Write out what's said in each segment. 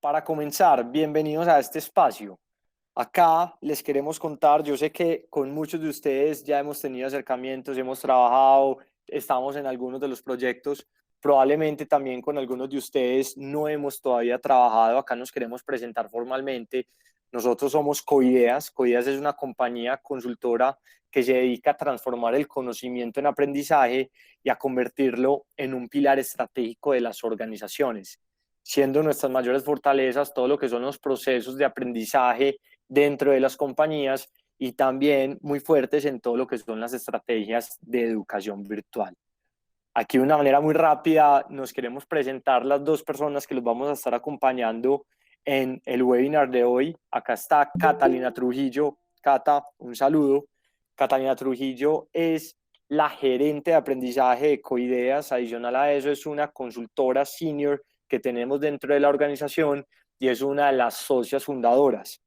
Para comenzar, bienvenidos a este espacio. Acá les queremos contar, yo sé que con muchos de ustedes ya hemos tenido acercamientos, hemos trabajado, estamos en algunos de los proyectos, probablemente también con algunos de ustedes no hemos todavía trabajado, acá nos queremos presentar formalmente. Nosotros somos Coideas. Coideas es una compañía consultora que se dedica a transformar el conocimiento en aprendizaje y a convertirlo en un pilar estratégico de las organizaciones, siendo nuestras mayores fortalezas todo lo que son los procesos de aprendizaje dentro de las compañías y también muy fuertes en todo lo que son las estrategias de educación virtual. Aquí de una manera muy rápida nos queremos presentar las dos personas que los vamos a estar acompañando en el webinar de hoy. Acá está Catalina Trujillo. Cata, un saludo. Catalina Trujillo es la gerente de aprendizaje de Coideas. Adicional a eso es una consultora senior que tenemos dentro de la organización y es una de las socias fundadoras.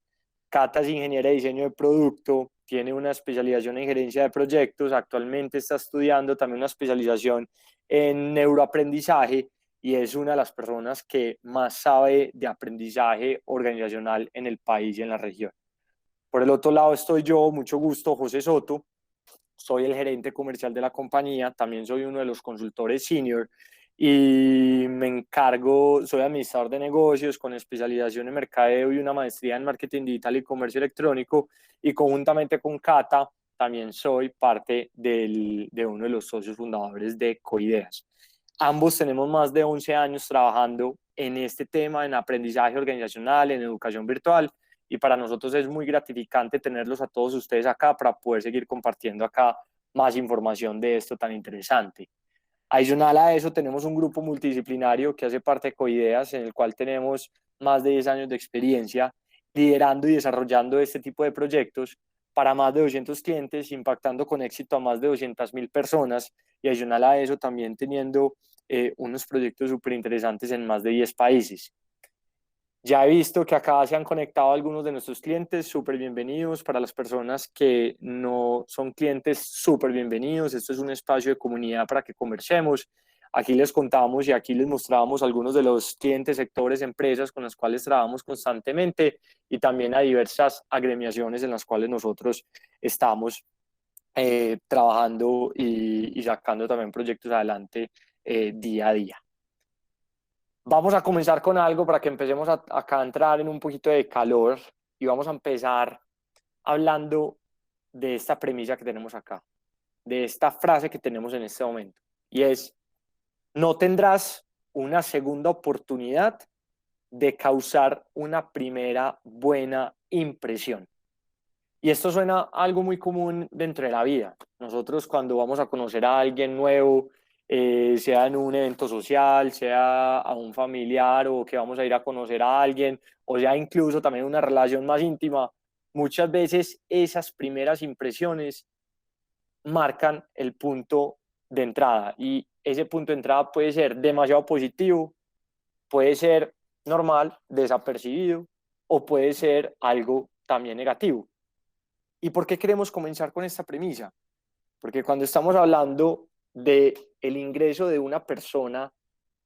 Cata es ingeniera de diseño de producto, tiene una especialización en gerencia de proyectos, actualmente está estudiando también una especialización en neuroaprendizaje y es una de las personas que más sabe de aprendizaje organizacional en el país y en la región. Por el otro lado estoy yo, mucho gusto, José Soto, soy el gerente comercial de la compañía, también soy uno de los consultores senior y me encargo, soy administrador de negocios con especialización en mercadeo y una maestría en marketing digital y comercio electrónico, y conjuntamente con Cata también soy parte de uno de los socios fundadores de Coideas. Ambos tenemos más de 11 años trabajando en este tema, en aprendizaje organizacional, en educación virtual, y para nosotros es muy gratificante tenerlos a todos ustedes acá para poder seguir compartiendo acá más información de esto tan interesante. Adicional a eso, tenemos un grupo multidisciplinario que hace parte de Coideas, en el cual tenemos más de 10 años de experiencia liderando y desarrollando este tipo de proyectos para más de 200 clientes, impactando con éxito a más de 200.000 personas, y adicional a eso también teniendo unos proyectos súper interesantes en más de 10 países. Ya he visto que acá se han conectado algunos de nuestros clientes, súper bienvenidos. Para las personas que no son clientes, súper bienvenidos. Esto es un espacio de comunidad para que conversemos. Aquí les contamos y aquí les mostramos algunos de los clientes, sectores, empresas con las cuales trabajamos constantemente, y también a diversas agremiaciones en las cuales nosotros estamos trabajando y sacando también proyectos adelante día a día. Vamos a comenzar con algo para que empecemos acá a entrar en un poquito de calor, y vamos a empezar hablando de esta premisa que tenemos acá, de esta frase que tenemos en este momento, y es: no tendrás una segunda oportunidad de causar una primera buena impresión. Y esto suena algo muy común dentro de la vida. Nosotros cuando vamos a conocer a alguien nuevo, sea en un evento social, sea a un familiar, o que vamos a ir a conocer a alguien, o sea incluso también una relación más íntima, muchas veces esas primeras impresiones marcan el punto de entrada, y ese punto de entrada puede ser demasiado positivo, puede ser normal, desapercibido, o puede ser algo también negativo. ¿Y por qué queremos comenzar con esta premisa? Porque cuando estamos hablando de el ingreso de una persona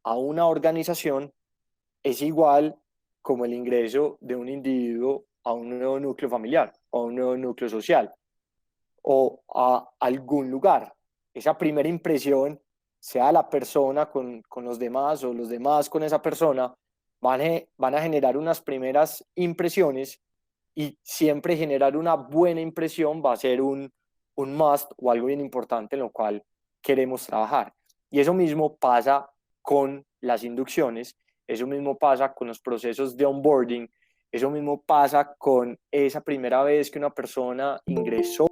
a una organización, es igual como el ingreso de un individuo a un nuevo núcleo familiar, o a un nuevo núcleo social, o a algún lugar. Esa primera impresión, sea la persona con los demás o los demás con esa persona, van a generar unas primeras impresiones, y siempre generar una buena impresión va a ser un must o algo bien importante en lo cual queremos trabajar. Y eso mismo pasa con las inducciones, eso mismo pasa con los procesos de onboarding, eso mismo pasa con esa primera vez que una persona ingresó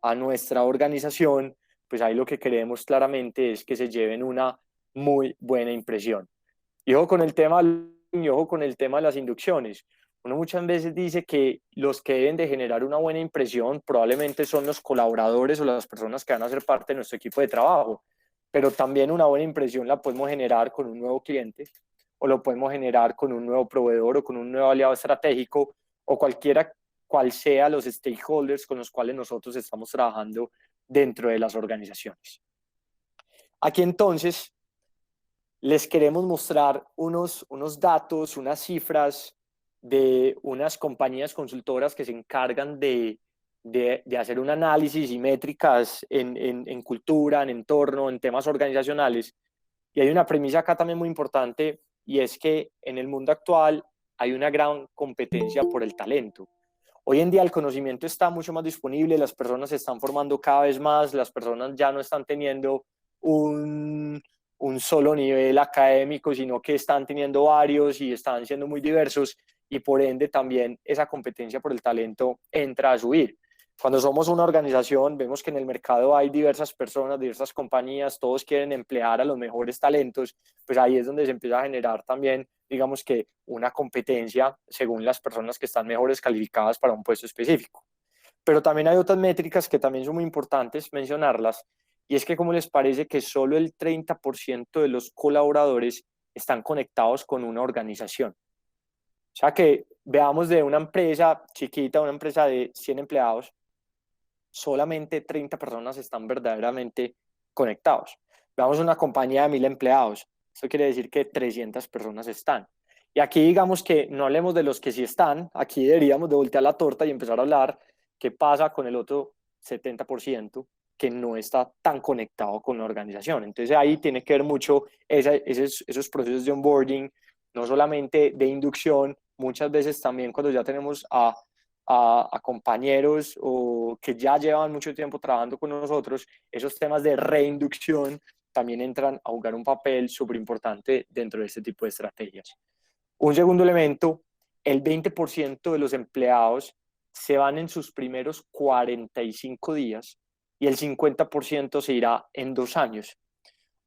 a nuestra organización. Pues ahí lo que queremos claramente es que se lleven una muy buena impresión. Y ojo con el tema, y ojo con el tema de las inducciones. Uno muchas veces dice que los que deben de generar una buena impresión probablemente son los colaboradores o las personas que van a ser parte de nuestro equipo de trabajo, pero también una buena impresión la podemos generar con un nuevo cliente, o lo podemos generar con un nuevo proveedor, o con un nuevo aliado estratégico, o cualquiera cual sea los stakeholders con los cuales nosotros estamos trabajando dentro de las organizaciones. Aquí entonces les queremos mostrar unos datos, unas cifras de unas compañías consultoras que se encargan de hacer un análisis y métricas en cultura, en entorno, en temas organizacionales. Y hay una premisa acá también muy importante, y es que en el mundo actual hay una gran competencia por el talento. Hoy en día el conocimiento está mucho más disponible, las personas se están formando cada vez más, las personas ya no están teniendo un solo nivel académico, sino que están teniendo varios y están siendo muy diversos, y por ende también esa competencia por el talento entra a subir. Cuando somos una organización, vemos que en el mercado hay diversas personas, diversas compañías, todos quieren emplear a los mejores talentos, pues ahí es donde se empieza a generar también, digamos que, una competencia según las personas que están mejores calificadas para un puesto específico. Pero también hay otras métricas que también son muy importantes mencionarlas, y es que cómo les parece que solo el 30% de los colaboradores están conectados con una organización. O sea que veamos de una empresa chiquita, una empresa de 100 empleados, solamente 30 personas están verdaderamente conectados. Veamos una compañía de 1000 empleados, eso quiere decir que 300 personas están. Y aquí digamos que no hablemos de los que sí están, aquí deberíamos de voltear la torta y empezar a hablar qué pasa con el otro 70% que no está tan conectado con la organización. Entonces ahí tiene que ver mucho esos procesos de onboarding, no solamente de inducción, muchas veces también cuando ya tenemos a compañeros o que ya llevan mucho tiempo trabajando con nosotros, esos temas de reinducción también entran a jugar un papel súper importante dentro de este tipo de estrategias. Un segundo elemento, el 20% de los empleados se van en sus primeros 45 días y el 50% se irá en 2 años.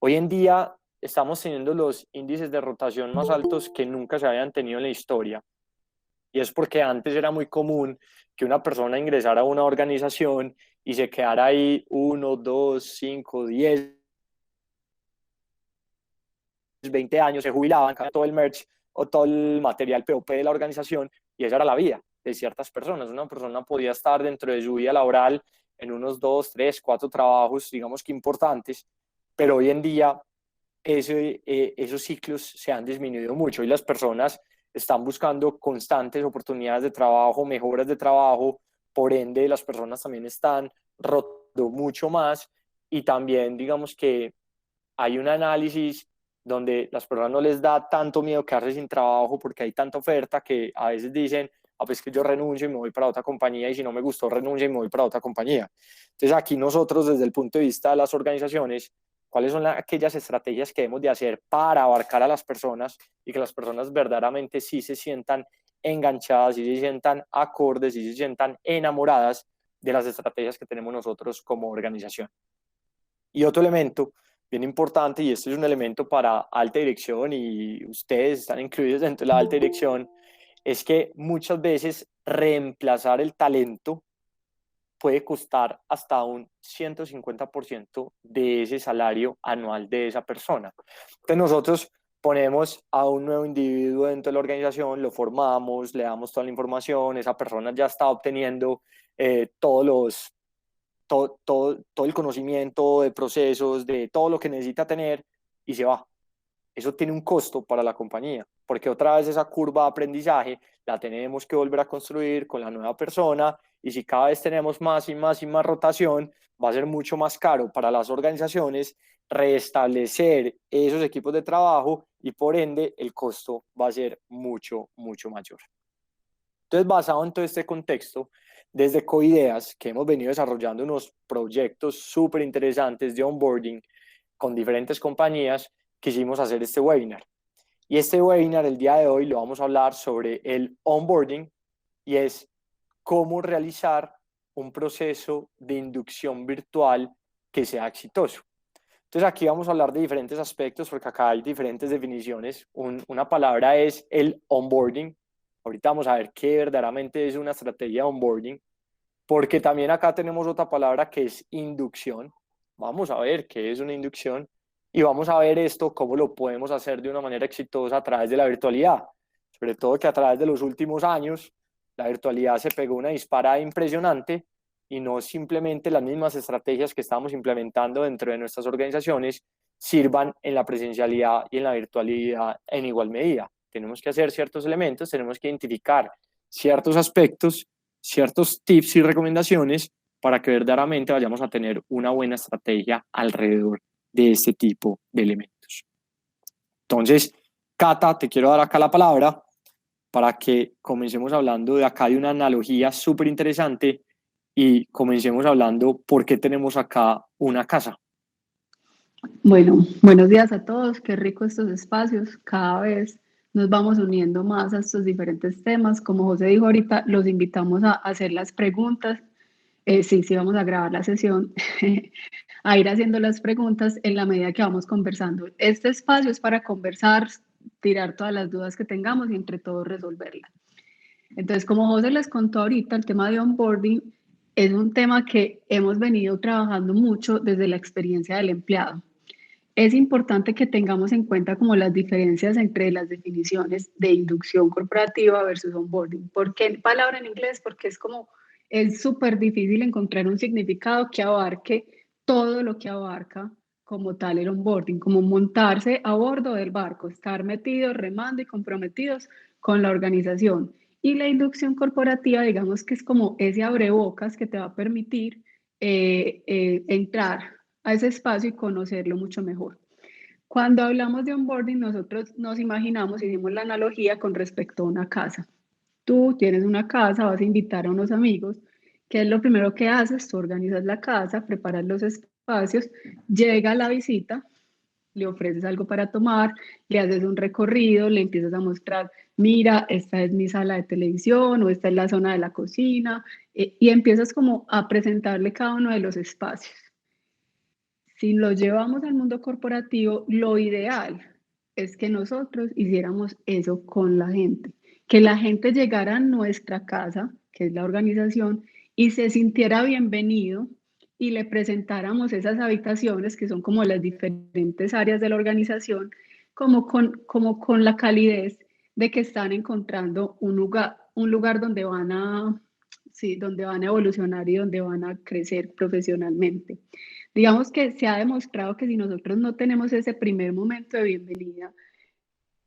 Hoy en día estamos teniendo los índices de rotación más altos que nunca se habían tenido en la historia. Y es porque antes era muy común que una persona ingresara a una organización y se quedara ahí 1, 2, 5, 10, 20 años, se jubilaban, todo el merch o todo el material POP de la organización, y esa era la vida de ciertas personas. Una persona podía estar dentro de su vida laboral en unos 2, 3, 4 trabajos, digamos que importantes, pero hoy en día esos ciclos se han disminuido mucho y las personas están buscando constantes oportunidades de trabajo, mejoras de trabajo, por ende las personas también están rotando mucho más, y también digamos que hay un análisis donde las personas no les da tanto miedo quedarse sin trabajo porque hay tanta oferta que a veces dicen, ah, pues que yo renuncio y me voy para otra compañía, y si no me gustó renuncio y me voy para otra compañía. Entonces aquí nosotros desde el punto de vista de las organizaciones, ¿cuáles son aquellas estrategias que debemos de hacer para abarcar a las personas y que las personas verdaderamente sí se sientan enganchadas, sí se sientan acordes, sí se sientan enamoradas de las estrategias que tenemos nosotros como organización? Y otro elemento bien importante, y esto es un elemento para alta dirección y ustedes están incluidos dentro de la alta dirección, es que muchas veces reemplazar el talento puede costar hasta un 150% de ese salario anual de esa persona. Entonces nosotros ponemos a un nuevo individuo dentro de la organización, lo formamos, le damos toda la información, esa persona ya está obteniendo todos los todo el conocimiento de procesos, de todo lo que necesita tener, y se va. Eso tiene un costo para la compañía, porque otra vez esa curva de aprendizaje la tenemos que volver a construir con la nueva persona, y si cada vez tenemos más y más y más rotación, va a ser mucho más caro para las organizaciones restablecer esos equipos de trabajo, y por ende el costo va a ser mucho, mucho mayor. Entonces, basado en todo este contexto, desde Coideas, que hemos venido desarrollando unos proyectos súper interesantes de onboarding con diferentes compañías, quisimos hacer este webinar. Y este webinar, el día de hoy, lo vamos a hablar sobre el onboarding, y es cómo realizar un proceso de inducción virtual que sea exitoso. Entonces aquí vamos a hablar de diferentes aspectos porque acá hay diferentes definiciones. Una palabra es el onboarding. Ahorita vamos a ver qué verdaderamente es una estrategia de onboarding, porque también acá tenemos otra palabra que es inducción. Vamos a ver qué es una inducción, y vamos a ver esto, cómo lo podemos hacer de una manera exitosa a través de la virtualidad. Sobre todo que a través de los últimos años la virtualidad se pegó una disparada impresionante, y no simplemente las mismas estrategias que estamos implementando dentro de nuestras organizaciones, sirvan en la presencialidad y en la virtualidad en igual medida. Tenemos que hacer ciertos elementos, tenemos que identificar ciertos aspectos, ciertos tips y recomendaciones para que verdaderamente vayamos a tener una buena estrategia alrededor de este tipo de elementos. Entonces, Cata, te quiero dar acá la palabra para que comencemos hablando de acá de una analogía súper interesante y comencemos hablando por qué tenemos acá una casa. Bueno, buenos días a todos, qué rico estos espacios, cada vez nos vamos uniendo más a estos diferentes temas. Como José dijo ahorita, los invitamos a hacer las preguntas. Sí, vamos a grabar la sesión, a ir haciendo las preguntas en la medida que vamos conversando. Este espacio es para conversar, tirar todas las dudas que tengamos y entre todos resolverlas. Entonces, como José les contó ahorita, el tema de onboarding es un tema que hemos venido trabajando mucho desde la experiencia del empleado. Es importante que tengamos en cuenta como las diferencias entre las definiciones de inducción corporativa versus onboarding. ¿Por qué palabra en inglés? Porque es súper difícil encontrar un significado que abarque todo lo que abarca como tal el onboarding, como montarse a bordo del barco, estar metidos, remando y comprometidos con la organización. Y la inducción corporativa, digamos que es como ese abrebocas que te va a permitir entrar a ese espacio y conocerlo mucho mejor. Cuando hablamos de onboarding, nosotros nos imaginamos, hicimos la analogía con respecto a una casa. Tú tienes una casa, vas a invitar a unos amigos, ¿qué es lo primero que haces? Tú organizas la casa, preparas los espacios, llega la visita, le ofreces algo para tomar, le haces un recorrido, le empiezas a mostrar, mira, esta es mi sala de televisión o esta es la zona de la cocina, y empiezas como a presentarle cada uno de los espacios. Si lo llevamos al mundo corporativo, lo ideal es que nosotros hiciéramos eso con la gente, que la gente llegara a nuestra casa, que es la organización, y se sintiera bienvenido y le presentáramos esas habitaciones que son como las diferentes áreas de la organización, como con la calidez de que están encontrando un lugar donde donde van a evolucionar y donde van a crecer profesionalmente. Digamos que se ha demostrado que si nosotros no tenemos ese primer momento de bienvenida,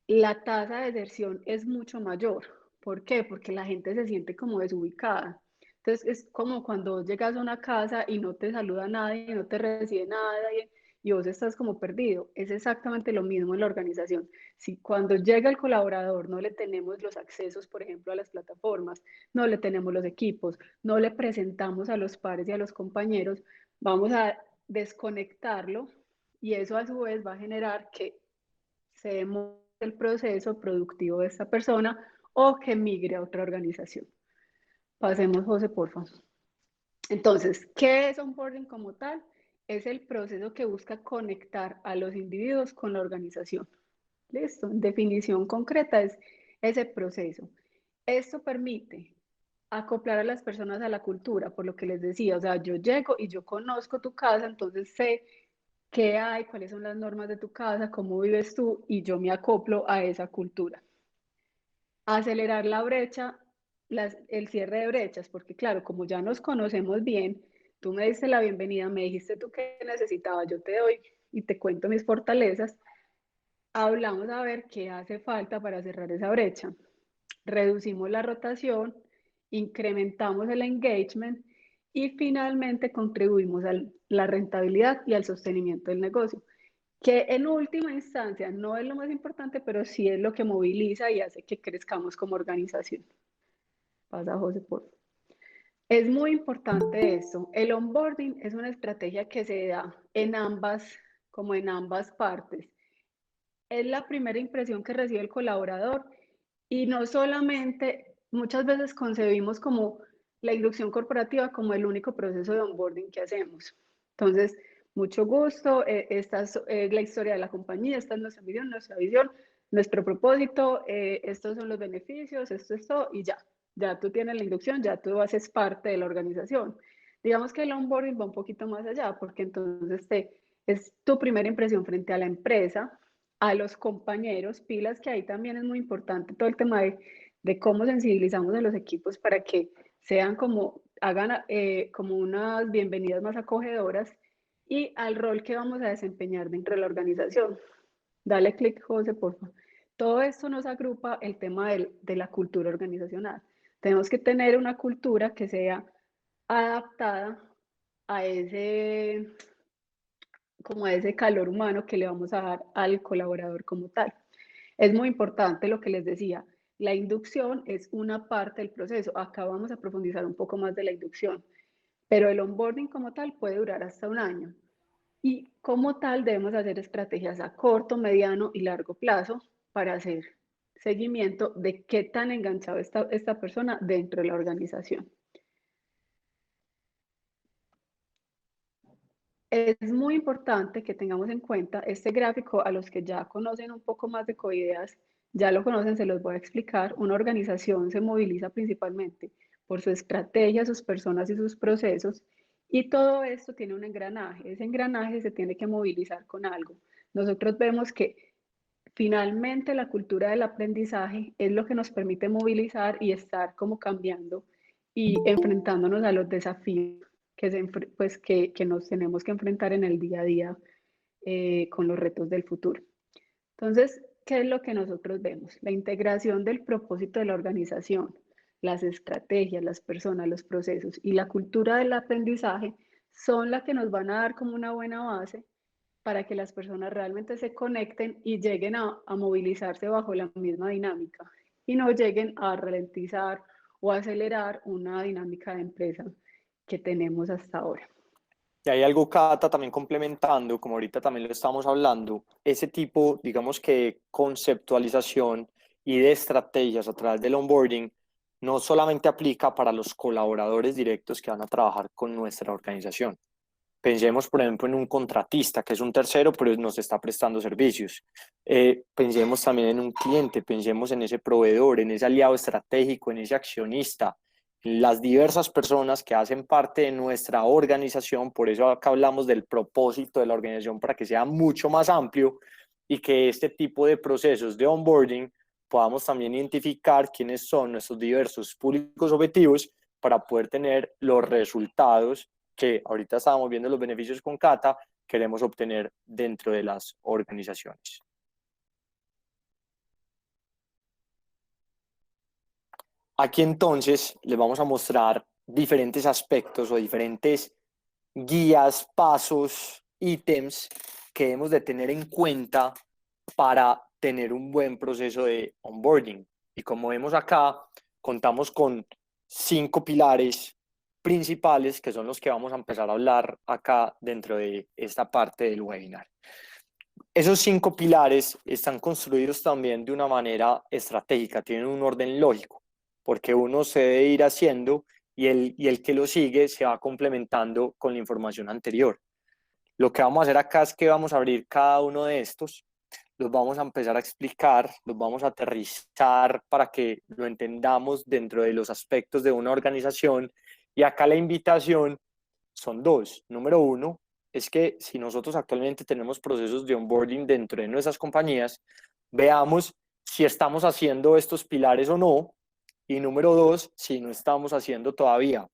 la tasa de deserción es mucho mayor. ¿Por qué? Porque la gente se siente como desubicada. Entonces es como cuando llegas a una casa y no te saluda nadie, no te recibe nadie y vos estás como perdido. Es exactamente lo mismo en la organización. Si cuando llega el colaborador no le tenemos los accesos, por ejemplo, a las plataformas, no le tenemos los equipos, no le presentamos a los pares y a los compañeros, vamos a desconectarlo y eso a su vez va a generar que se demore el proceso productivo de esta persona o que migre a otra organización. Pasemos, José, por favor. Entonces, ¿qué es onboarding como tal? Es el proceso que busca conectar a los individuos con la organización. ¿Listo? En definición concreta es ese proceso. Esto permite acoplar a las personas a la cultura, por lo que les decía, o sea, yo llego y yo conozco tu casa, entonces sé qué hay, cuáles son las normas de tu casa, cómo vives tú y yo me acoplo a esa cultura. Acelerar la brecha, el cierre de brechas, porque claro, como ya nos conocemos bien, tú me diste la bienvenida, me dijiste tú qué necesitabas, yo te doy y te cuento mis fortalezas, hablamos a ver qué hace falta para cerrar esa brecha. Reducimos la rotación, incrementamos el engagement y finalmente contribuimos a la rentabilidad y al sostenimiento del negocio, que en última instancia no es lo más importante, pero sí es lo que moviliza y hace que crezcamos como organización. Pasa, José, por favor. Es muy importante esto. El onboarding es una estrategia que se da como en ambas partes. Es la primera impresión que recibe el colaborador y no solamente, muchas veces concebimos como la inducción corporativa como el único proceso de onboarding que hacemos. Entonces, mucho gusto, esta es la historia de la compañía, esta es nuestra visión, nuestro propósito, estos son los beneficios, esto es todo y ya tú tienes la inducción, ya tú haces parte de la organización. Digamos que el onboarding va un poquito más allá porque entonces es tu primera impresión frente a la empresa, a los compañeros, pilas, que ahí también es muy importante todo el tema de cómo sensibilizamos a los equipos para que sean como, hagan como unas bienvenidas más acogedoras y al rol que vamos a desempeñar dentro de la organización. Dale clic, José, por favor. Todo esto nos agrupa el tema de la cultura organizacional. Tenemos que tener una cultura que sea adaptada a como a ese calor humano que le vamos a dar al colaborador como tal. Es muy importante lo que les decía, la inducción es una parte del proceso. Acá vamos a profundizar un poco más de la inducción, pero el onboarding como tal puede durar hasta un año. Y como tal debemos hacer estrategias a corto, mediano y largo plazo para hacer seguimiento de qué tan enganchado está esta persona dentro de la organización. Es muy importante que tengamos en cuenta este gráfico. A los que ya conocen un poco más de Coideas, ya lo conocen, se los voy a explicar. Una organización se moviliza principalmente por su estrategia, sus personas y sus procesos, y todo esto tiene un engranaje. Ese engranaje se tiene que movilizar con algo. Nosotros vemos que finalmente la cultura del aprendizaje es lo que nos permite movilizar y estar como cambiando y enfrentándonos a los desafíos que nos tenemos que enfrentar en el día a día con los retos del futuro. Entonces, ¿qué es lo que nosotros vemos? La integración del propósito de la organización, las estrategias, las personas, los procesos y la cultura del aprendizaje son las que nos van a dar como una buena base para que las personas realmente se conecten y lleguen a movilizarse bajo la misma dinámica y no lleguen a ralentizar o acelerar una dinámica de empresa que tenemos hasta ahora. Y hay algo, Cata, también complementando, como ahorita también lo estamos hablando, ese tipo, digamos que conceptualización y de estrategias a través del onboarding no solamente aplica para los colaboradores directos que van a trabajar con nuestra organización. Pensemos, por ejemplo, en un contratista, que es un tercero, pero nos está prestando servicios. Pensemos también en un cliente, pensemos en ese proveedor, en ese aliado estratégico, en ese accionista, las diversas personas que hacen parte de nuestra organización. Por eso acá hablamos del propósito de la organización, para que sea mucho más amplio y que este tipo de procesos de onboarding podamos también identificar quiénes son nuestros diversos públicos objetivos para poder tener los resultados que ahorita estábamos viendo los beneficios con Cata, queremos obtener dentro de las organizaciones. Aquí entonces les vamos a mostrar diferentes aspectos o diferentes guías, pasos, ítems que debemos de tener en cuenta para tener un buen proceso de onboarding. Y como vemos acá, contamos con 5 pilares principales que son los que vamos a empezar a hablar acá dentro de esta parte del webinar. Esos 5 pilares están construidos también de una manera estratégica, tienen un orden lógico, porque uno se debe ir haciendo y el que lo sigue se va complementando con la información anterior. Lo que vamos a hacer acá es que vamos a abrir cada uno de estos, los vamos a empezar a explicar, los vamos a aterrizar para que lo entendamos dentro de los aspectos de una organización. Y acá la invitación son dos. Número uno, es que si nosotros actualmente tenemos procesos de onboarding dentro de nuestras compañías, veamos si estamos haciendo estos pilares o no. Y número dos, si no estamos haciendo todavía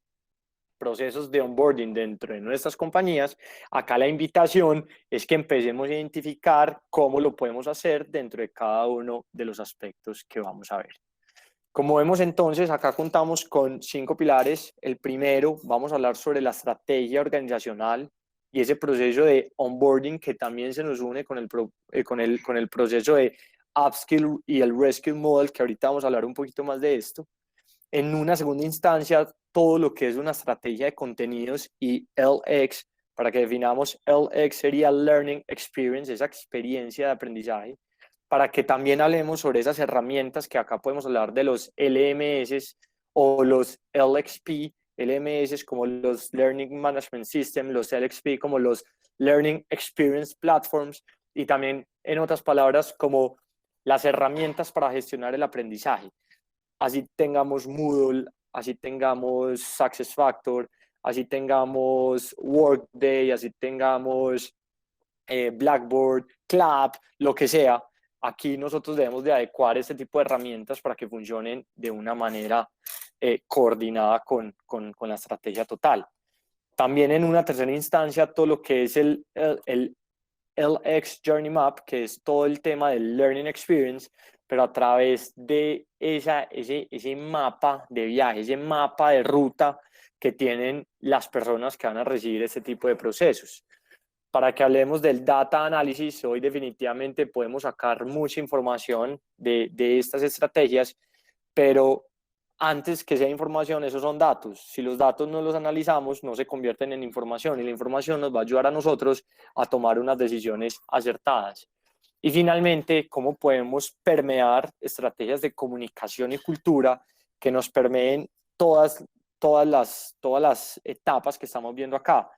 procesos de onboarding dentro de nuestras compañías, acá la invitación es que empecemos a identificar cómo lo podemos hacer dentro de cada uno de los aspectos que vamos a ver. Como vemos entonces, acá contamos con 5 pilares. El primero, vamos a hablar sobre la estrategia organizacional y ese proceso de onboarding que también se nos une con el proceso de upskill y el reskill model, que ahorita vamos a hablar un poquito más de esto. En una segunda instancia, todo lo que es una estrategia de contenidos y LX, para que definamos LX sería Learning Experience, esa experiencia de aprendizaje, para que también hablemos sobre esas herramientas que acá podemos hablar de los LMS o los LXP, LMS como los Learning Management System, los LXP como los Learning Experience Platforms, y también, en otras palabras, como las herramientas para gestionar el aprendizaje. Así tengamos Moodle, así tengamos SuccessFactors, así tengamos Workday, así tengamos Blackboard, Clap, lo que sea. Aquí nosotros debemos de adecuar este tipo de herramientas para que funcionen de una manera coordinada con la estrategia total. También en una tercera instancia, todo lo que es el LX Journey Map, que es todo el tema del Learning Experience, pero a través de ese mapa de viaje, ese mapa de ruta que tienen las personas que van a recibir este tipo de procesos. Para que hablemos del data análisis, hoy definitivamente podemos sacar mucha información de estas estrategias, pero antes que sea información, esos son datos. Si los datos no los analizamos, no se convierten en información y la información nos va a ayudar a nosotros a tomar unas decisiones acertadas. Y finalmente, cómo podemos permear estrategias de comunicación y cultura que nos permeen todas las etapas que estamos viendo acá.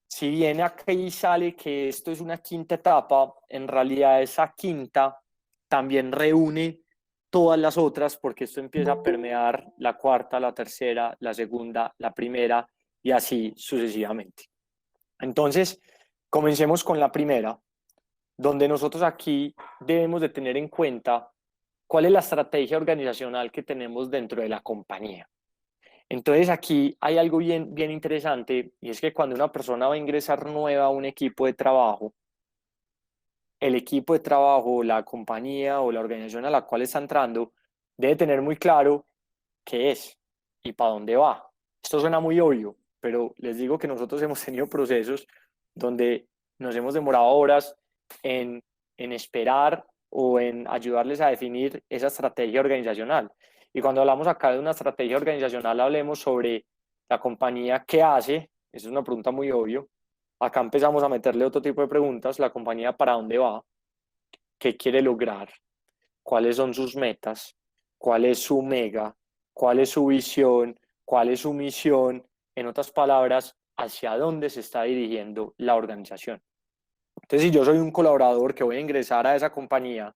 Si bien aquí sale que esto es una quinta etapa, en realidad esa quinta también reúne todas las otras porque esto empieza a permear la cuarta, la tercera, la segunda, la primera y así sucesivamente. Entonces, comencemos con la primera, donde nosotros aquí debemos de tener en cuenta cuál es la estrategia organizacional que tenemos dentro de la compañía. Entonces aquí hay algo bien interesante y es que cuando una persona va a ingresar nueva a un equipo de trabajo, el equipo de trabajo, la compañía o la organización a la cual está entrando debe tener muy claro qué es y para dónde va. Esto suena muy obvio, pero les digo que nosotros hemos tenido procesos donde nos hemos demorado horas en, en esperar o en ayudarles a definir esa estrategia organizacional. Y cuando hablamos acá de una estrategia organizacional, hablemos sobre la compañía qué hace, esa es una pregunta muy obvia. Acá empezamos a meterle otro tipo de preguntas, la compañía para dónde va, qué quiere lograr, cuáles son sus metas, cuál es su mega, cuál es su visión, cuál es su misión, en otras palabras, hacia dónde se está dirigiendo la organización. Entonces, si yo soy un colaborador que voy a ingresar a esa compañía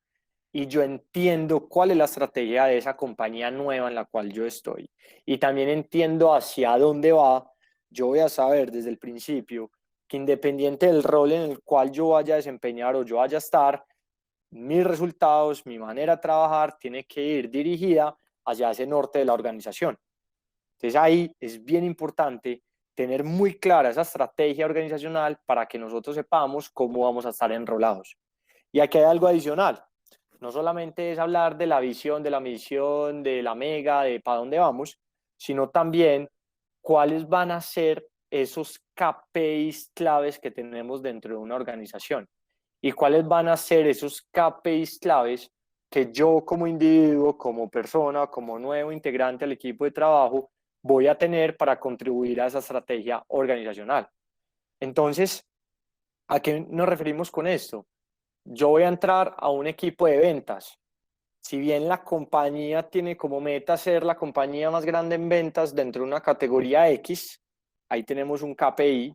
y yo entiendo cuál es la estrategia de esa compañía nueva en la cual yo estoy y también entiendo hacia dónde va, yo voy a saber desde el principio que independiente del rol en el cual yo vaya a desempeñar o yo vaya a estar, mis resultados, mi manera de trabajar tiene que ir dirigida hacia ese norte de la organización. Entonces ahí es bien importante tener muy clara esa estrategia organizacional para que nosotros sepamos cómo vamos a estar enrolados. Y aquí hay algo adicional. No solamente es hablar de la visión, de la misión, de la mega, de para dónde vamos, sino también cuáles van a ser esos KPIs claves que tenemos dentro de una organización y cuáles van a ser esos KPIs claves que yo como individuo, como persona, como nuevo integrante al equipo de trabajo, voy a tener para contribuir a esa estrategia organizacional. Entonces, ¿a qué nos referimos con esto? Yo voy a entrar a un equipo de ventas. Si bien la compañía tiene como meta ser la compañía más grande en ventas dentro de una categoría X, ahí tenemos un KPI,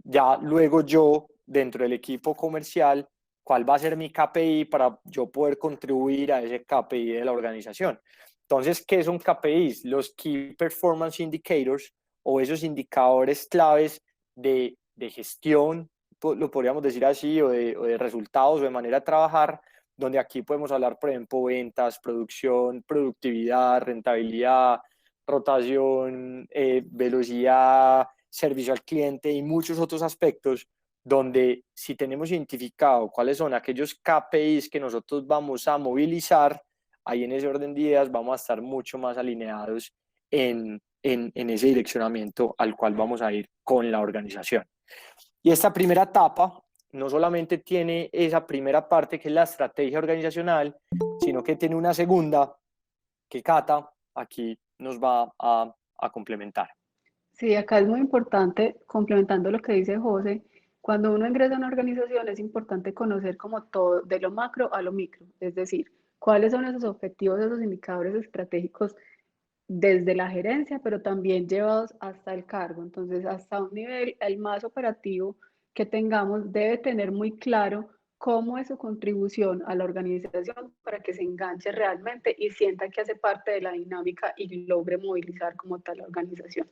ya luego yo, dentro del equipo comercial, cuál va a ser mi KPI para yo poder contribuir a ese KPI de la organización. Entonces, ¿qué son KPIs? Los Key Performance Indicators o esos indicadores claves de gestión, lo podríamos decir así, o de resultados o de manera de trabajar, donde aquí podemos hablar, por ejemplo, ventas, producción, productividad, rentabilidad, rotación, velocidad, servicio al cliente y muchos otros aspectos donde si tenemos identificado cuáles son aquellos KPIs que nosotros vamos a movilizar, ahí en ese orden de ideas vamos a estar mucho más alineados en ese direccionamiento al cual vamos a ir con la organización. Y esta primera etapa no solamente tiene esa primera parte que es la estrategia organizacional, sino que tiene una segunda que Cata aquí nos va a complementar. Sí, acá es muy importante, complementando lo que dice José, cuando uno ingresa a una organización es importante conocer como todo, de lo macro a lo micro, es decir, cuáles son esos objetivos, esos indicadores estratégicos desde la gerencia, pero también llevados hasta el cargo. Entonces, hasta un nivel, el más operativo que tengamos, debe tener muy claro cómo es su contribución a la organización para que se enganche realmente y sienta que hace parte de la dinámica y logre movilizar como tal la organización.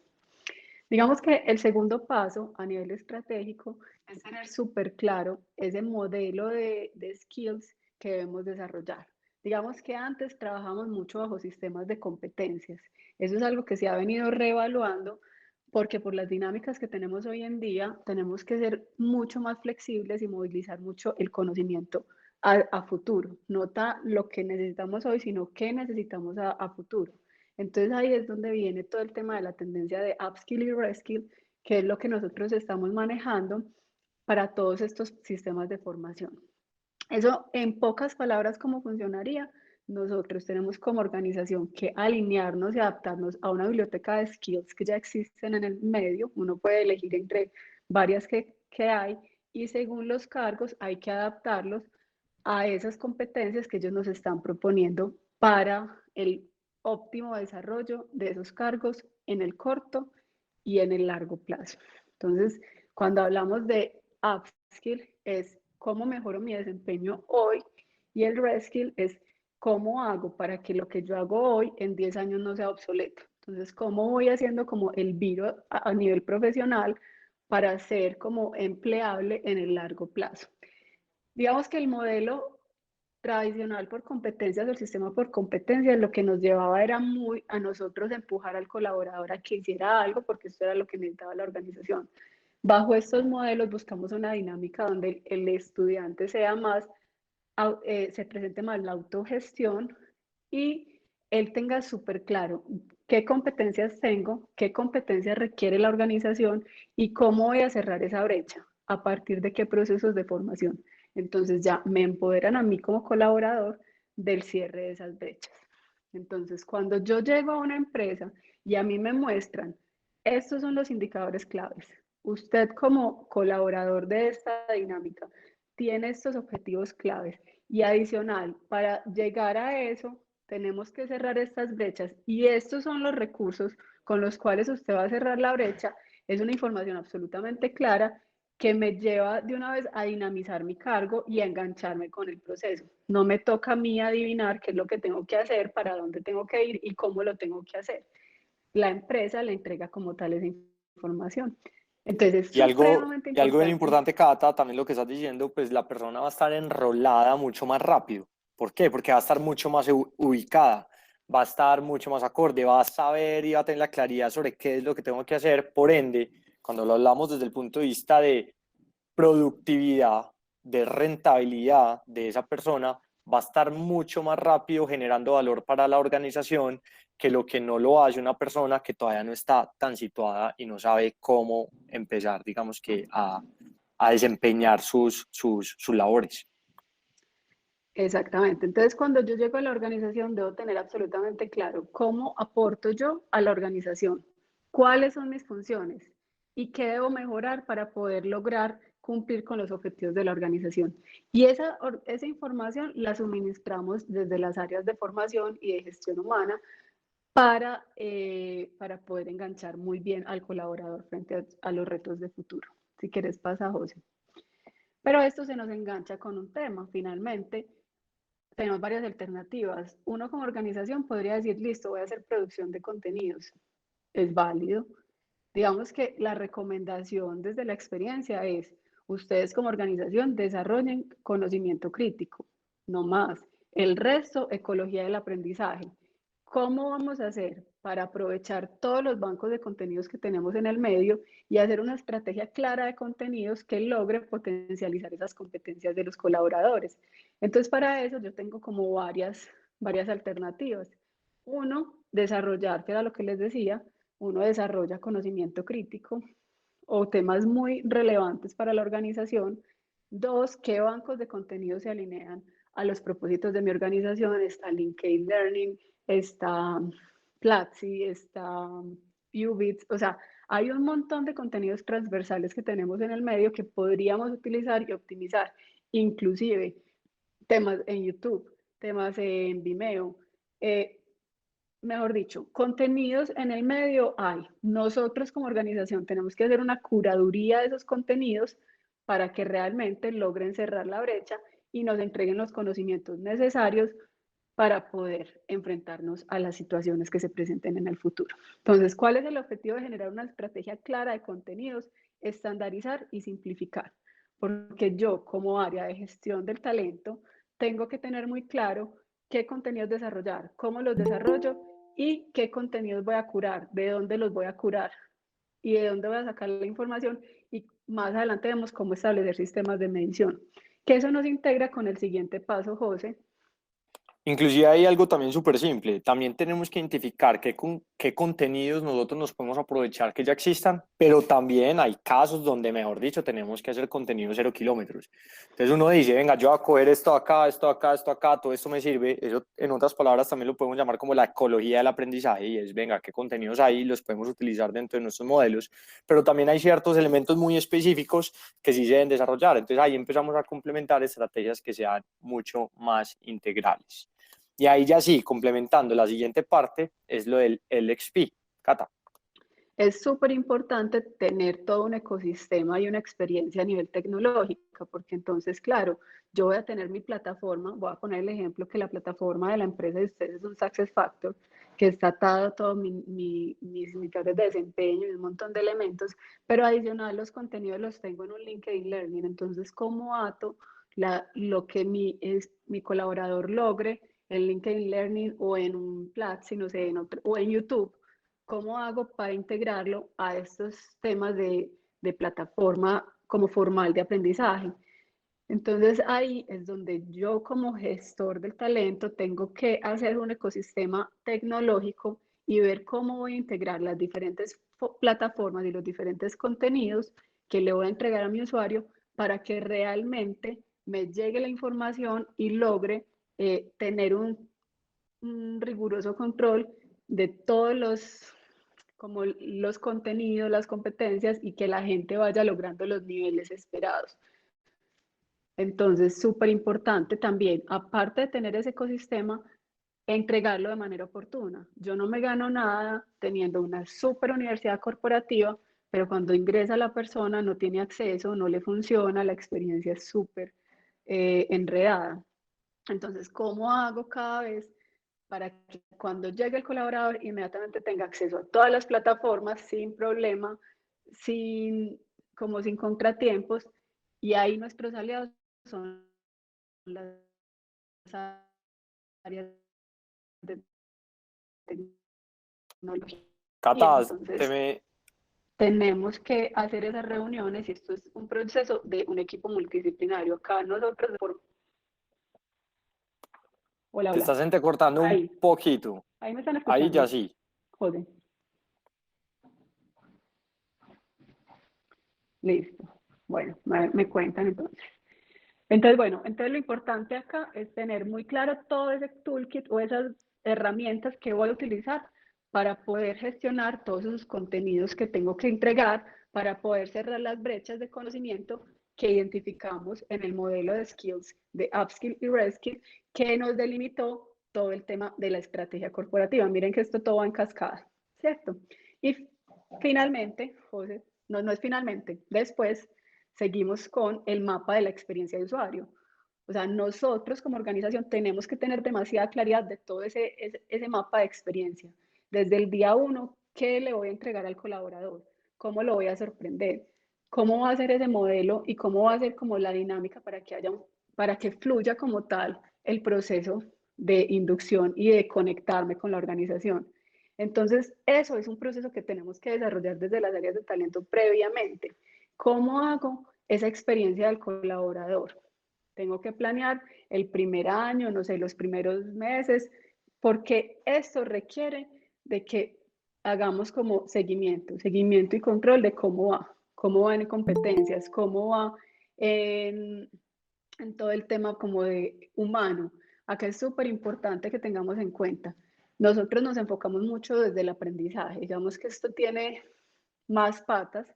Digamos que el segundo paso a nivel estratégico es tener súper claro ese modelo de skills que debemos desarrollar. Digamos que antes trabajamos mucho bajo sistemas de competencias. Eso es algo que se ha venido reevaluando porque por las dinámicas que tenemos hoy en día, tenemos que ser mucho más flexibles y movilizar mucho el conocimiento a futuro. Nota lo que necesitamos hoy, sino qué necesitamos a futuro. Entonces ahí es donde viene todo el tema de la tendencia de upskill y reskill, que es lo que nosotros estamos manejando para todos estos sistemas de formación. Eso, en pocas palabras, ¿cómo funcionaría? Nosotros tenemos como organización que alinearnos y adaptarnos a una biblioteca de skills que ya existen en el medio. Uno puede elegir entre varias que hay y según los cargos hay que adaptarlos a esas competencias que ellos nos están proponiendo para el óptimo desarrollo de esos cargos en el corto y en el largo plazo. Entonces, cuando hablamos de upskill, es cómo mejoro mi desempeño hoy y el reskill es cómo hago para que lo que yo hago hoy en 10 años no sea obsoleto. Entonces, cómo voy haciendo como el viro a nivel profesional para ser como empleable en el largo plazo. Digamos que el modelo tradicional por competencias, el sistema por competencias, lo que nos llevaba era muy a nosotros empujar al colaborador a que hiciera algo, porque esto era lo que necesitaba la organización. Bajo estos modelos buscamos una dinámica donde el estudiante sea más, se presente más la autogestión y él tenga súper claro qué competencias tengo, qué competencias requiere la organización y cómo voy a cerrar esa brecha, a partir de qué procesos de formación. Entonces ya me empoderan a mí como colaborador del cierre de esas brechas. Entonces, cuando yo llego a una empresa y a mí me muestran, estos son los indicadores claves. Usted como colaborador de esta dinámica tiene estos objetivos claves y adicional, para llegar a eso, tenemos que cerrar estas brechas y estos son los recursos con los cuales usted va a cerrar la brecha. Es una información absolutamente clara que me lleva de una vez a dinamizar mi cargo y a engancharme con el proceso. No me toca a mí adivinar qué es lo que tengo que hacer, para dónde tengo que ir y cómo lo tengo que hacer. La empresa le entrega como tal esa información. Entonces es supremamente Y algo bien importante. importante, Cata, también lo que estás diciendo, pues la persona va a estar enrolada mucho más rápido. ¿Por qué? Porque va a estar mucho más ubicada, va a estar mucho más acorde, va a saber y va a tener la claridad sobre qué es lo que tengo que hacer. Por ende, cuando lo hablamos desde el punto de vista de productividad, de rentabilidad de esa persona, va a estar mucho más rápido generando valor para la organización que lo que no lo hace una persona que todavía no está tan situada y no sabe cómo empezar, digamos que a desempeñar sus labores. Exactamente. Entonces, cuando yo llego a la organización, debo tener absolutamente claro cómo aporto yo a la organización, cuáles son mis funciones y qué debo mejorar para poder lograr cumplir con los objetivos de la organización. Y esa información la suministramos desde las áreas de formación y de gestión humana para poder enganchar muy bien al colaborador frente a los retos de futuro. Si quieres, pasa, José. Pero esto se nos engancha con un tema, finalmente tenemos varias alternativas. Uno como organización podría decir, listo, voy a hacer producción de contenidos. Es válido. Digamos que la recomendación desde la experiencia es, ustedes como organización desarrollen conocimiento crítico, no más. El resto, ecología del aprendizaje. ¿Cómo vamos a hacer para aprovechar todos los bancos de contenidos que tenemos en el medio y hacer una estrategia clara de contenidos que logre potencializar esas competencias de los colaboradores? Entonces, para eso yo tengo como varias alternativas. Uno, desarrollar, que era lo que les decía, uno desarrolla conocimiento crítico o temas muy relevantes para la organización. Dos, qué bancos de contenido se alinean a los propósitos de mi organización. Está LinkedIn Learning, está Platzi, está Ubits, o sea, hay un montón de contenidos transversales que tenemos en el medio que podríamos utilizar y optimizar, inclusive temas en YouTube, temas en Vimeo, mejor dicho, contenidos en el medio hay. Nosotros como organización tenemos que hacer una curaduría de esos contenidos para que realmente logren cerrar la brecha y nos entreguen los conocimientos necesarios para poder enfrentarnos a las situaciones que se presenten en el futuro. Entonces, ¿cuál es el objetivo de generar una estrategia clara de contenidos? Estandarizar y simplificar. Porque yo, como área de gestión del talento, tengo que tener muy claro qué contenidos desarrollar, cómo los desarrollo y qué contenidos voy a curar, de dónde los voy a curar y de dónde voy a sacar la información, y más adelante vemos cómo establecer sistemas de medición. Que eso nos integra con el siguiente paso, José. Inclusive hay algo también súper simple. También tenemos que identificar qué contenidos nosotros nos podemos aprovechar que ya existan, pero también hay casos donde, mejor dicho, tenemos que hacer contenido 0 kilómetros. Entonces uno dice, venga, yo voy a coger esto acá, esto acá, esto acá, todo esto me sirve. Eso, en otras palabras, también lo podemos llamar como la ecología del aprendizaje y es, venga, qué contenidos hay, los podemos utilizar dentro de nuestros modelos, pero también hay ciertos elementos muy específicos que sí se deben desarrollar. Entonces ahí empezamos a complementar estrategias que sean mucho más integrales. Y ahí ya sí, complementando la siguiente parte, es lo del LXP. Cata. Es súper importante tener todo un ecosistema y una experiencia a nivel tecnológico, porque entonces, claro, yo voy a tener mi plataforma, voy a poner el ejemplo que la plataforma de la empresa de ustedes es un SuccessFactors, que está atado a todos mis indicadores de desempeño y un montón de elementos, pero adicional los contenidos los tengo en un LinkedIn Learning. Entonces, ¿cómo ato lo que mi colaborador logre en LinkedIn Learning o en un Platzi, no sé, o en YouTube? ¿Cómo hago para integrarlo a estos temas de plataforma como formal de aprendizaje? Entonces ahí es donde yo como gestor del talento tengo que hacer un ecosistema tecnológico y ver cómo voy a integrar las diferentes plataformas y los diferentes contenidos que le voy a entregar a mi usuario para que realmente me llegue la información y logre tener un riguroso control de todos como los contenidos, las competencias, y que la gente vaya logrando los niveles esperados. Entonces, súper importante también, aparte de tener ese ecosistema, entregarlo de manera oportuna. Yo no me gano nada teniendo una súper universidad corporativa, pero cuando ingresa la persona no tiene acceso, no le funciona, la experiencia es súper enredada. Entonces, ¿cómo hago cada vez para que cuando llegue el colaborador inmediatamente tenga acceso a todas las plataformas sin problema, sin, como sin contratiempos? Y ahí nuestros aliados son las áreas de tecnología. Cata, te Entonces, me, tenemos que hacer esas reuniones y esto es un proceso de un equipo multidisciplinario. Acá nosotros, hola, te hola, estás entrecortando un ahí, poquito. ahí me están Ahí ya escuchando, sí. José. Listo. Bueno, me cuentan entonces. Entonces, bueno, entonces lo importante acá es tener muy claro todo ese toolkit o esas herramientas que voy a utilizar para poder gestionar todos esos contenidos que tengo que entregar, para poder cerrar las brechas de conocimiento que identificamos en el modelo de skills de upskill y reskill que nos delimitó todo el tema de la estrategia corporativa. Miren que esto todo va en cascada, ¿cierto? Y finalmente, José, no es finalmente, después seguimos con el mapa de la experiencia de usuario. O sea, nosotros como organización tenemos que tener demasiada claridad de todo ese mapa de experiencia. Desde el día uno, ¿qué le voy a entregar al colaborador? ¿Cómo lo voy a sorprender? ¿Cómo va a ser ese modelo y cómo va a ser como la dinámica para que fluya como tal el proceso de inducción y de conectarme con la organización? Entonces, eso es un proceso que tenemos que desarrollar desde las áreas de talento previamente. ¿Cómo hago esa experiencia del colaborador? Tengo que planear el primer año, no sé, los primeros meses, porque esto requiere de que hagamos como seguimiento y control de cómo van en competencias, cómo va en, en todo el tema como de humano. Acá es súper importante que tengamos en cuenta. Nosotros nos enfocamos mucho desde el aprendizaje. Digamos que esto tiene más patas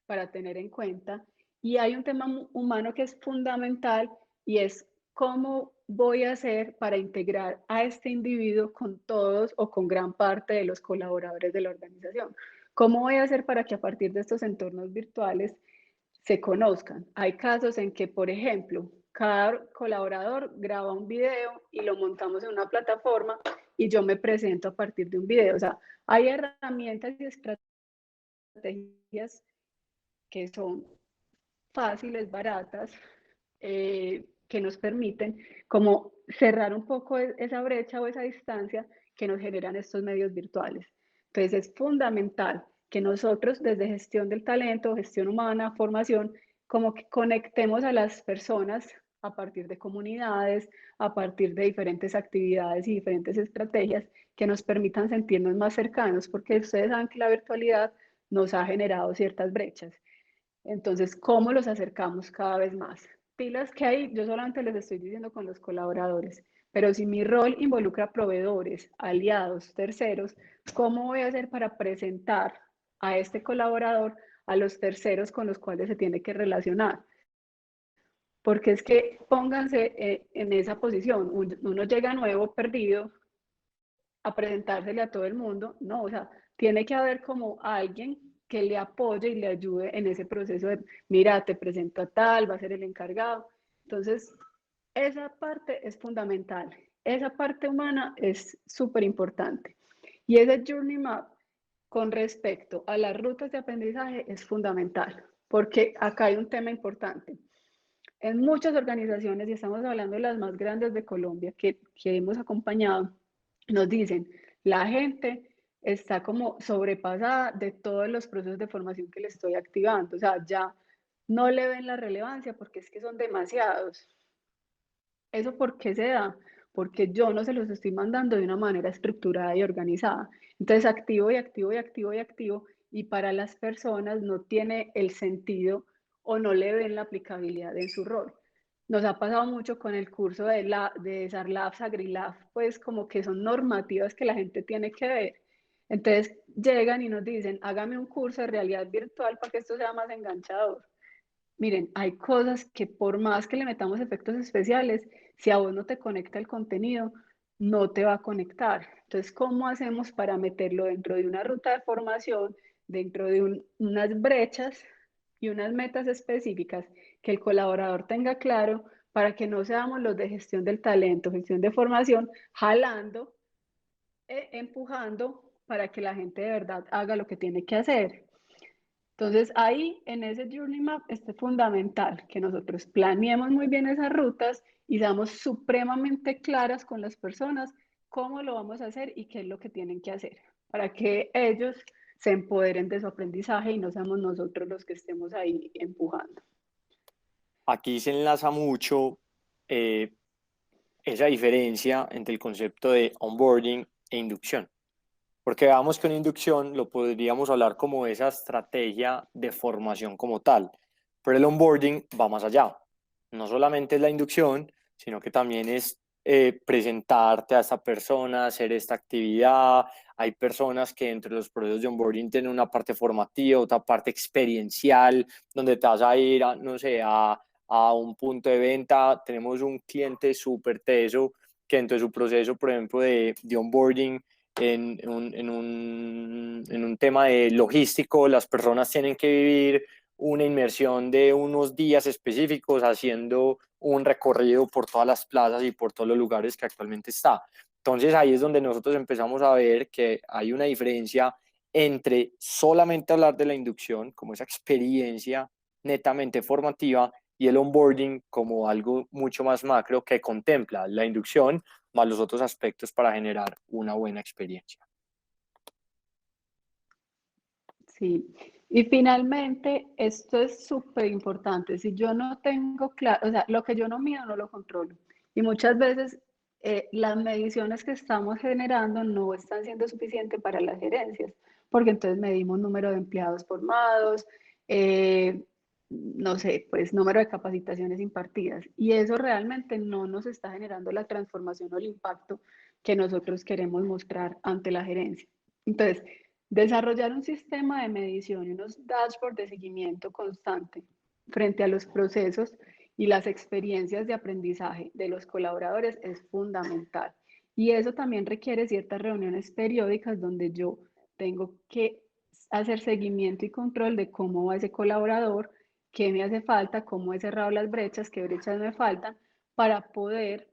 para tener en cuenta. Y hay un tema humano que es fundamental y es cómo voy a hacer para integrar a este individuo con todos o con gran parte de los colaboradores de la organización. ¿Cómo voy a hacer para que a partir de estos entornos virtuales se conozcan? Hay casos en que, por ejemplo, cada colaborador graba un video y lo montamos en una plataforma y yo me presento a partir de un video. O sea, hay herramientas y estrategias que son fáciles, baratas, que nos permiten como cerrar un poco esa brecha o esa distancia que nos generan estos medios virtuales. Entonces es fundamental que nosotros desde gestión del talento, gestión humana, formación, como que conectemos a las personas a partir de comunidades, a partir de diferentes actividades y diferentes estrategias que nos permitan sentirnos más cercanos, porque ustedes saben que la virtualidad nos ha generado ciertas brechas. Entonces, ¿cómo los acercamos cada vez más? Pilas que hay, yo solamente les estoy diciendo con los colaboradores, pero si mi rol involucra proveedores, aliados, terceros, ¿cómo voy a hacer para presentar a este colaborador a los terceros con los cuales se tiene que relacionar? Porque es que pónganse en esa posición, uno llega nuevo, perdido, a presentársele a todo el mundo, no, o sea, tiene que haber como alguien que le apoye y le ayude en ese proceso de, mira, te presento a tal, va a ser el encargado. Entonces, esa parte es fundamental, esa parte humana es súper importante. Y ese Journey Map con respecto a las rutas de aprendizaje es fundamental, porque acá hay un tema importante. En muchas organizaciones, y estamos hablando de las más grandes de Colombia que hemos acompañado, nos dicen, la gente está como sobrepasada de todos los procesos de formación que le estoy activando. O sea, ya no le ven la relevancia porque es que son demasiados. ¿Eso por qué se da? Porque yo no se los estoy mandando de una manera estructurada y organizada. Entonces, activo y activo y activo y activo, y para las personas no tiene el sentido o no le ven la aplicabilidad en su rol. Nos ha pasado mucho con el curso de SARLAF, AgriLab, pues como que son normativas que la gente tiene que ver. Entonces llegan y nos dicen, hágame un curso de realidad virtual para que esto sea más enganchador. Miren, hay cosas que por más que le metamos efectos especiales, si a vos no te conecta el contenido, no te va a conectar. Entonces, ¿cómo hacemos para meterlo dentro de una ruta de formación, dentro de unas brechas y unas metas específicas que el colaborador tenga claro para que no seamos los de gestión del talento, gestión de formación, jalando, empujando para que la gente de verdad haga lo que tiene que hacer? Entonces, ahí en ese Journey Map es fundamental que nosotros planeemos muy bien esas rutas y seamos supremamente claras con las personas cómo lo vamos a hacer y qué es lo que tienen que hacer para que ellos se empoderen de su aprendizaje y no seamos nosotros los que estemos ahí empujando. Aquí se enlaza mucho eh, esa diferencia entre el concepto de onboarding e inducción. Porque veamos que una inducción lo podríamos hablar como esa estrategia de formación como tal, pero el onboarding va más allá. No solamente es la inducción, sino que también es presentarte a esta persona, hacer esta actividad. Hay personas que entre los procesos de onboarding tienen una parte formativa, otra parte experiencial, donde te vas a ir, no sé, a un punto de venta. Tenemos un cliente súper teso que dentro de su proceso, por ejemplo, de onboarding, en un tema de logístico, las personas tienen que vivir una inmersión de unos días específicos haciendo un recorrido por todas las plazas y por todos los lugares que actualmente está. Entonces ahí es donde nosotros empezamos a ver que hay una diferencia entre solamente hablar de la inducción como esa experiencia netamente formativa y el onboarding como algo mucho más macro que contempla la inducción más los otros aspectos para generar una buena experiencia. Sí, y finalmente, esto es súper importante. Si yo no tengo claro, o sea, lo que yo no mido no lo controlo. Y muchas veces las mediciones que estamos generando no están siendo suficientes para las gerencias, porque entonces medimos número de empleados formados, no sé, pues número de capacitaciones impartidas. Y eso realmente no nos está generando la transformación o el impacto que nosotros queremos mostrar ante la gerencia. Entonces, desarrollar un sistema de medición y unos dashboards de seguimiento constante frente a los procesos y las experiencias de aprendizaje de los colaboradores es fundamental. Y eso también requiere ciertas reuniones periódicas donde yo tengo que hacer seguimiento y control de cómo va ese colaborador, qué me hace falta, cómo he cerrado las brechas, qué brechas me faltan, para poder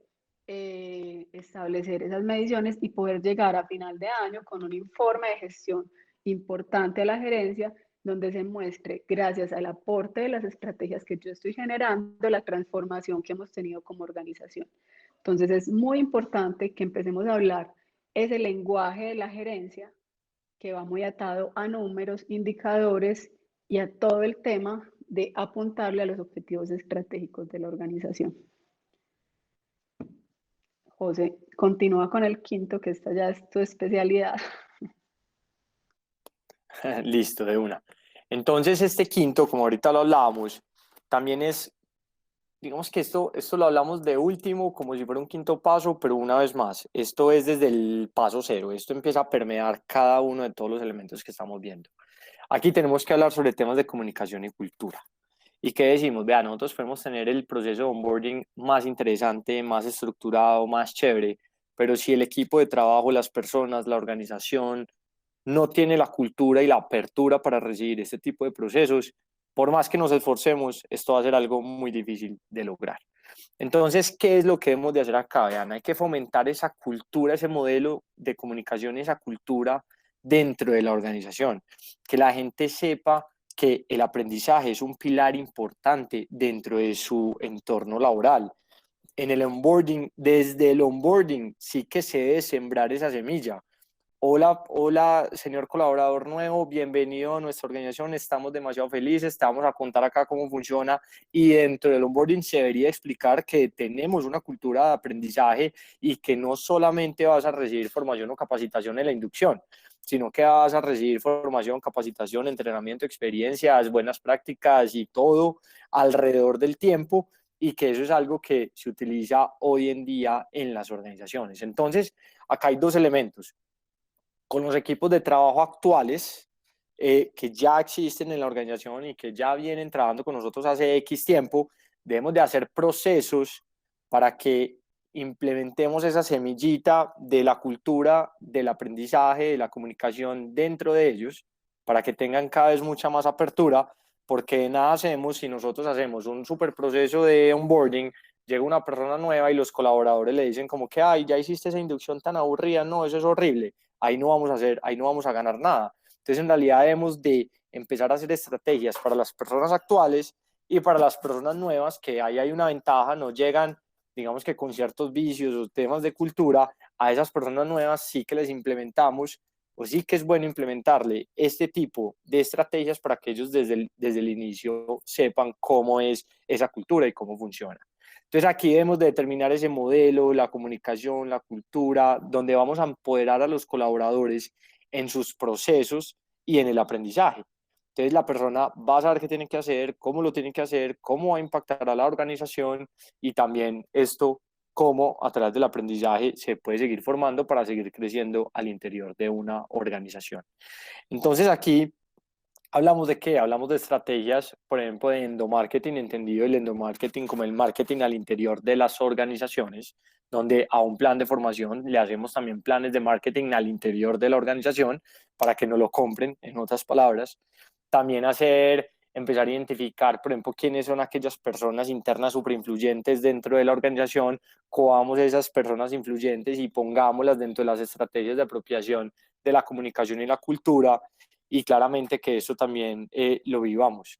establecer esas mediciones y poder llegar a final de año con un informe de gestión importante a la gerencia donde se muestre, gracias al aporte de las estrategias que yo estoy generando, la transformación que hemos tenido como organización. Entonces es muy importante que empecemos a hablar ese lenguaje de la gerencia que va muy atado a números, indicadores y a todo el tema de apuntarle a los objetivos estratégicos de la organización. José, continúa con el quinto, que esta ya es tu especialidad. Listo, de una. Entonces, este quinto, como ahorita lo hablábamos, también es, digamos que esto lo hablamos de último, como si fuera un quinto paso, pero una vez más, esto es desde el paso cero, esto empieza a permear cada uno de todos los elementos que estamos viendo. Aquí tenemos que hablar sobre temas de comunicación y cultura. ¿Y qué decimos? Vea, nosotros podemos tener el proceso de onboarding más interesante, más estructurado, más chévere, pero si el equipo de trabajo, las personas, la organización no tiene la cultura y la apertura para recibir este tipo de procesos, por más que nos esforcemos, esto va a ser algo muy difícil de lograr. Entonces, ¿qué es lo que debemos de hacer acá? Vean, hay que fomentar esa cultura, ese modelo de comunicación, esa cultura dentro de la organización, que la gente sepa que el aprendizaje es un pilar importante dentro de su entorno laboral. En el onboarding, desde el onboarding, sí que se debe sembrar esa semilla. Hola, hola, señor colaborador nuevo, bienvenido a nuestra organización, estamos demasiado felices, te vamos a contar acá cómo funciona y dentro del onboarding se debería explicar que tenemos una cultura de aprendizaje y que no solamente vas a recibir formación o capacitación en la inducción, sino que vas a recibir formación, capacitación, entrenamiento, experiencias, buenas prácticas y todo alrededor del tiempo y que eso es algo que se utiliza hoy en día en las organizaciones. Entonces, acá hay dos elementos con los equipos de trabajo actuales que ya existen en la organización y que ya vienen trabajando con nosotros hace X tiempo, debemos de hacer procesos para que implementemos esa semillita de la cultura, del aprendizaje, de la comunicación dentro de ellos, para que tengan cada vez mucha más apertura, porque de nada hacemos si nosotros hacemos un super proceso de onboarding, llega una persona nueva y los colaboradores le dicen como que, ay, ya hiciste esa inducción tan aburrida, no, eso es horrible, ahí no vamos a hacer, ahí no vamos a ganar nada. Entonces, en realidad debemos de empezar a hacer estrategias para las personas actuales y para las personas nuevas, que ahí hay una ventaja, no llegan, digamos que con ciertos vicios o temas de cultura, a esas personas nuevas sí que les implementamos o sí que es bueno implementarle este tipo de estrategias para que ellos desde el inicio sepan cómo es esa cultura y cómo funciona. Entonces aquí debemos de determinar ese modelo, la comunicación, la cultura, donde vamos a empoderar a los colaboradores en sus procesos y en el aprendizaje. Entonces la persona va a saber qué tiene que hacer, cómo lo tiene que hacer, cómo va a impactar a la organización y también esto, cómo a través del aprendizaje se puede seguir formando para seguir creciendo al interior de una organización. Entonces aquí hablamos de qué? Hablamos de estrategias, por ejemplo, de endomarketing, entendido el endomarketing como el marketing al interior de las organizaciones, donde a un plan de formación le hacemos también planes de marketing al interior de la organización para que no lo compren, en otras palabras. También empezar a identificar, por ejemplo, quiénes son aquellas personas internas superinfluyentes dentro de la organización, coamos esas personas influyentes y pongámoslas dentro de las estrategias de apropiación de la comunicación y la cultura y claramente que eso también lo vivamos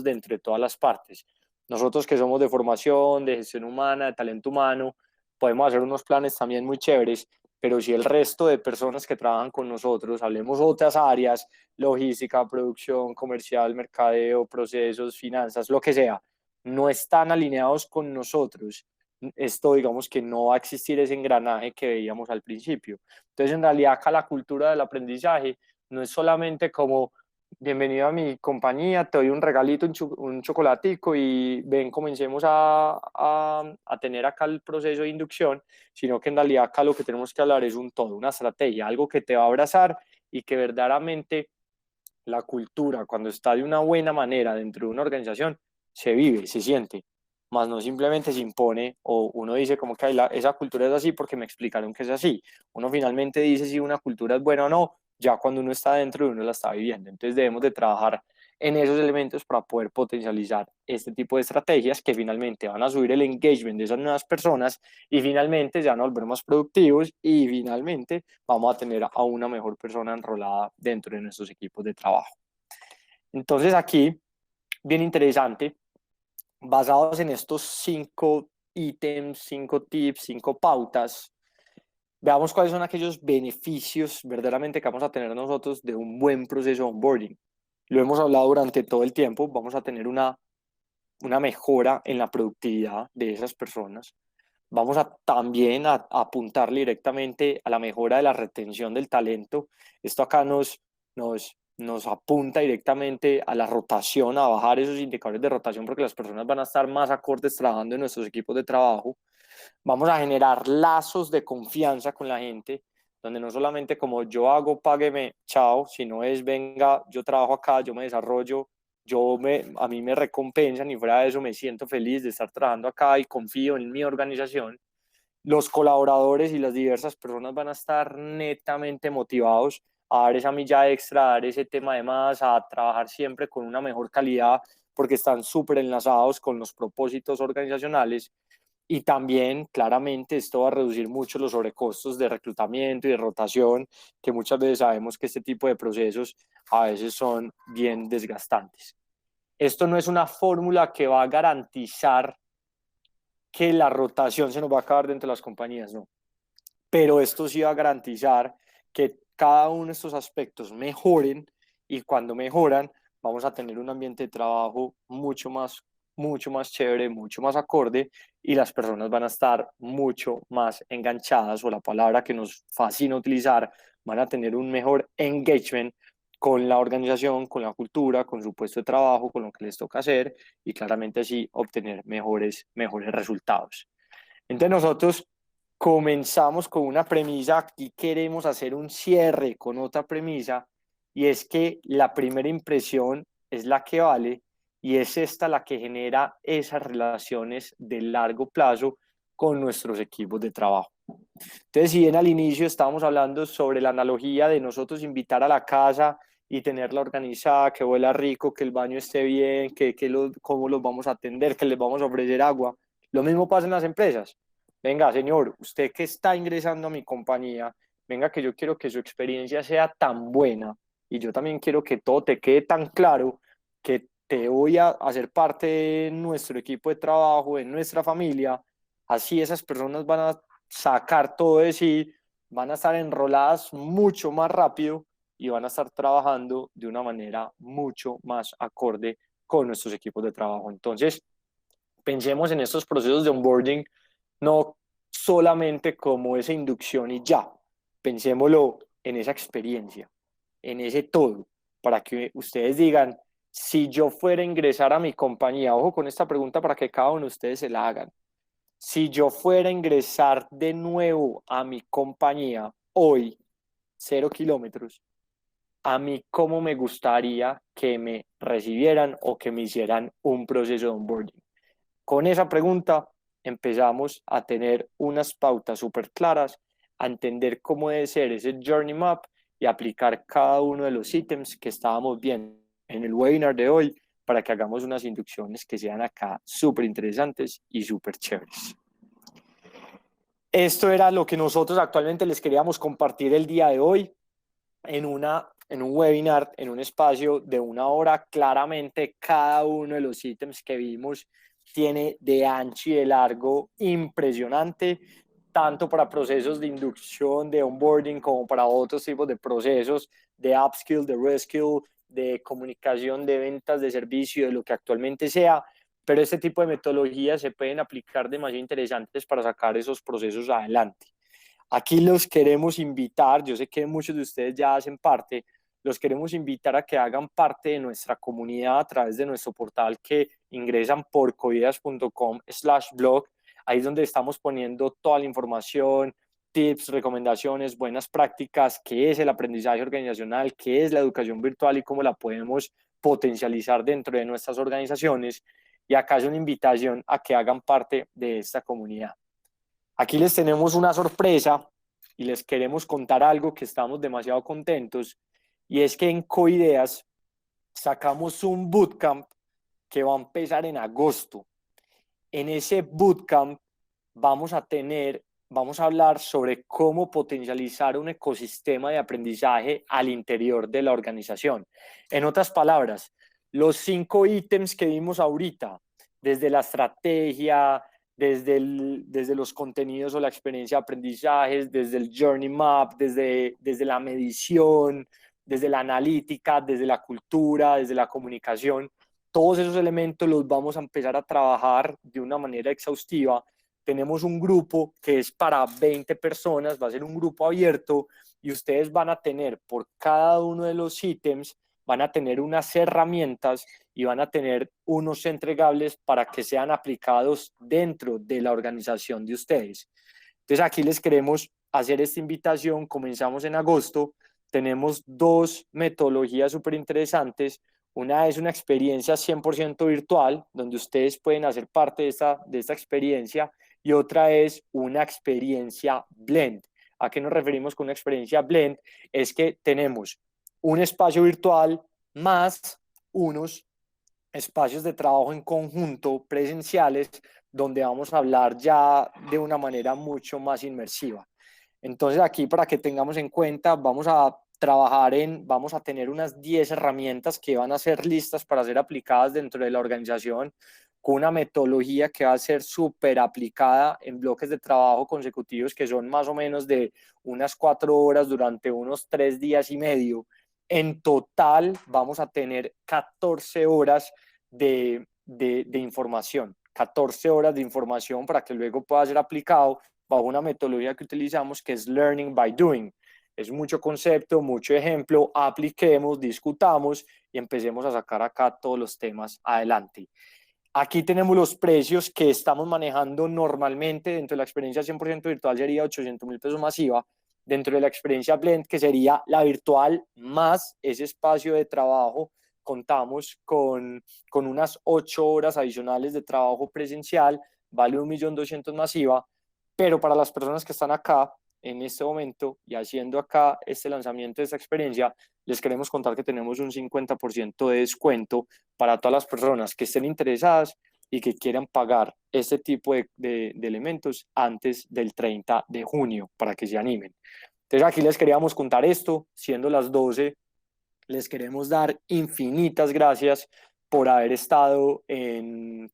dentro de todas las partes. Nosotros que somos de formación, de gestión humana, de talento humano, podemos hacer unos planes también muy chéveres, pero si el resto de personas que trabajan con nosotros, hablemos otras áreas, logística, producción, comercial, mercadeo, procesos, finanzas, lo que sea, no están alineados con nosotros, esto digamos que no va a existir ese engranaje que veíamos al principio. Entonces, en realidad, acá la cultura del aprendizaje no es solamente como, bienvenido a mi compañía, te doy un regalito, un chocolatico y ven, comencemos a tener acá el proceso de inducción, sino que en realidad acá lo que tenemos que hablar es un todo, una estrategia, algo que te va a abrazar y que verdaderamente la cultura, cuando está de una buena manera dentro de una organización, se vive, se siente, más no simplemente se impone o uno dice como que esa cultura es así porque me explicaron que es así. Uno finalmente dice si una cultura es buena o no, ya cuando uno está dentro y uno la está viviendo. Entonces debemos de trabajar en esos elementos para poder potencializar este tipo de estrategias que finalmente van a subir el engagement de esas nuevas personas y finalmente ya van a volver más productivos y finalmente vamos a tener a una mejor persona enrolada dentro de nuestros equipos de trabajo. Entonces aquí, bien interesante, basados en estos 5 ítems, 5 tips, 5 pautas, Veamos cuáles son aquellos beneficios verdaderamente que vamos a tener nosotros de un buen proceso de onboarding. Lo hemos hablado durante todo el tiempo, vamos a tener una mejora en la productividad de esas personas. Vamos a también a apuntarle directamente a la mejora de la retención del talento. Esto acá nos apunta directamente a la rotación, a bajar esos indicadores de rotación porque las personas van a estar más acordes trabajando en nuestros equipos de trabajo. Vamos a generar lazos de confianza con la gente, donde no solamente como yo hago, págueme, chao, sino es venga, yo trabajo acá, yo me desarrollo, a mí me recompensan y fuera de eso me siento feliz de estar trabajando acá y confío en mi organización. Los colaboradores y las diversas personas van a estar netamente motivados a dar esa milla extra, a dar ese tema de más, a trabajar siempre con una mejor calidad porque están súper enlazados con los propósitos organizacionales. Y también, claramente, esto va a reducir mucho los sobrecostos de reclutamiento y de rotación, que muchas veces sabemos que este tipo de procesos a veces son bien desgastantes. Esto no es una fórmula que va a garantizar que la rotación se nos va a acabar dentro de las compañías, no. Pero esto sí va a garantizar que cada uno de estos aspectos mejoren y cuando mejoran vamos a tener un ambiente de trabajo mucho más chévere, mucho más acorde y las personas van a estar mucho más enganchadas o la palabra que nos fascina utilizar, van a tener un mejor engagement con la organización, con la cultura, con su puesto de trabajo, con lo que les toca hacer y claramente así obtener mejores resultados. Entonces nosotros comenzamos con una premisa y queremos hacer un cierre con otra premisa y es que la primera impresión es la que vale y es esta la que genera esas relaciones de largo plazo con nuestros equipos de trabajo. Entonces, si bien al inicio estábamos hablando sobre la analogía de nosotros invitar a la casa y tenerla organizada, que huela rico, que el baño esté bien, cómo los vamos a atender, que les vamos a ofrecer agua, lo mismo pasa en las empresas. Venga, señor, usted que está ingresando a mi compañía, venga que yo quiero que su experiencia sea tan buena y yo también quiero que todo te quede tan claro que te voy a hacer parte de nuestro equipo de trabajo, de nuestra familia. Así esas personas van a sacar todo de sí, van a estar enroladas mucho más rápido y van a estar trabajando de una manera mucho más acorde con nuestros equipos de trabajo. Entonces, pensemos en estos procesos de onboarding no solamente como esa inducción y ya, pensémoslo en esa experiencia, en ese todo, para que ustedes digan, si yo fuera a ingresar a mi compañía, ojo con esta pregunta para que cada uno de ustedes se la hagan, si yo fuera a ingresar de nuevo a mi compañía hoy, 0 kilómetros, a mí cómo me gustaría que me recibieran o que me hicieran un proceso de onboarding. Con esa pregunta empezamos a tener unas pautas súper claras, a entender cómo debe ser ese journey map y aplicar cada uno de los ítems que estábamos viendo en el webinar de hoy para que hagamos unas inducciones que sean acá súper interesantes y súper chéveres. Esto era lo que nosotros actualmente les queríamos compartir el día de hoy en un webinar, en un espacio de 1 hora. Claramente cada uno de los ítems que vimos tiene de ancho y de largo impresionante, tanto para procesos de inducción, de onboarding, como para otros tipos de procesos de upskill, de reskill, de comunicación, de ventas, de servicio, de lo que actualmente sea. Pero este tipo de metodologías se pueden aplicar demasiado interesantes para sacar esos procesos adelante. Aquí los queremos invitar, yo sé que muchos de ustedes ya hacen parte, los queremos invitar a que hagan parte de nuestra comunidad a través de nuestro portal que ingresan por covidas.com/blog. Ahí es donde estamos poniendo toda la información, tips, recomendaciones, buenas prácticas, qué es el aprendizaje organizacional, qué es la educación virtual y cómo la podemos potencializar dentro de nuestras organizaciones. Y acá es una invitación a que hagan parte de esta comunidad. Aquí les tenemos una sorpresa y les queremos contar algo que estamos demasiado contentos y es que en Coideas sacamos un bootcamp que va a empezar en agosto. En ese bootcamp vamos a hablar sobre cómo potencializar un ecosistema de aprendizaje al interior de la organización. En otras palabras, los 5 ítems que vimos ahorita, desde la estrategia, desde los contenidos o la experiencia de aprendizajes, desde el Journey Map, desde la medición, desde la analítica, desde la cultura, desde la comunicación. Todos esos elementos los vamos a empezar a trabajar de una manera exhaustiva. Tenemos un grupo que es para 20 personas, va a ser un grupo abierto y ustedes van a tener por cada uno de los ítems, van a tener unas herramientas y van a tener unos entregables para que sean aplicados dentro de la organización de ustedes. Entonces aquí les queremos hacer esta invitación, comenzamos en agosto, tenemos dos metodologías súper interesantes. Una es una experiencia 100% virtual, donde ustedes pueden hacer parte de esta experiencia, y otra es una experiencia blend. ¿A qué nos referimos con una experiencia blend? Es que tenemos un espacio virtual más unos espacios de trabajo en conjunto presenciales donde vamos a hablar ya de una manera mucho más inmersiva. Entonces aquí, para que tengamos en cuenta, vamos a tener unas 10 herramientas que van a ser listas para ser aplicadas dentro de la organización, con una metodología que va a ser súper aplicada en bloques de trabajo consecutivos que son más o menos de unas 4 horas durante unos 3 días y medio. En total vamos a tener 14 horas de información, 14 horas de información para que luego pueda ser aplicado bajo una metodología que utilizamos que es Learning by Doing. Es mucho concepto, mucho ejemplo, apliquemos, discutamos y empecemos a sacar acá todos los temas adelante. Aquí tenemos los precios que estamos manejando normalmente. Dentro de la experiencia 100% virtual sería 800.000 pesos masiva. Dentro de la experiencia Blend, que sería la virtual más ese espacio de trabajo, contamos con unas 8 horas adicionales de trabajo presencial, vale 1.200.000 masiva, pero para las personas que están acá en este momento y haciendo acá este lanzamiento de esta experiencia, les queremos contar que tenemos un 50% de descuento para todas las personas que estén interesadas y que quieran pagar este tipo de elementos antes del 30 de junio para que se animen. Entonces aquí les queríamos contar esto, siendo las 12, les queremos dar infinitas gracias por haber estado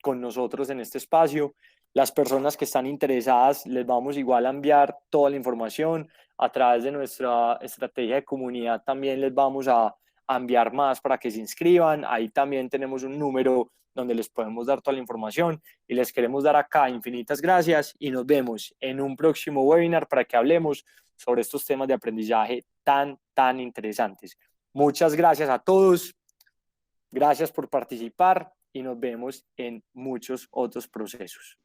con nosotros en este espacio. Las personas que están interesadas les vamos igual a enviar toda la información a través de nuestra estrategia de comunidad. También les vamos a enviar más para que se inscriban. Ahí también tenemos un número donde les podemos dar toda la información y les queremos dar acá infinitas gracias y nos vemos en un próximo webinar para que hablemos sobre estos temas de aprendizaje tan interesantes. Muchas gracias a todos, gracias por participar y nos vemos en muchos otros procesos.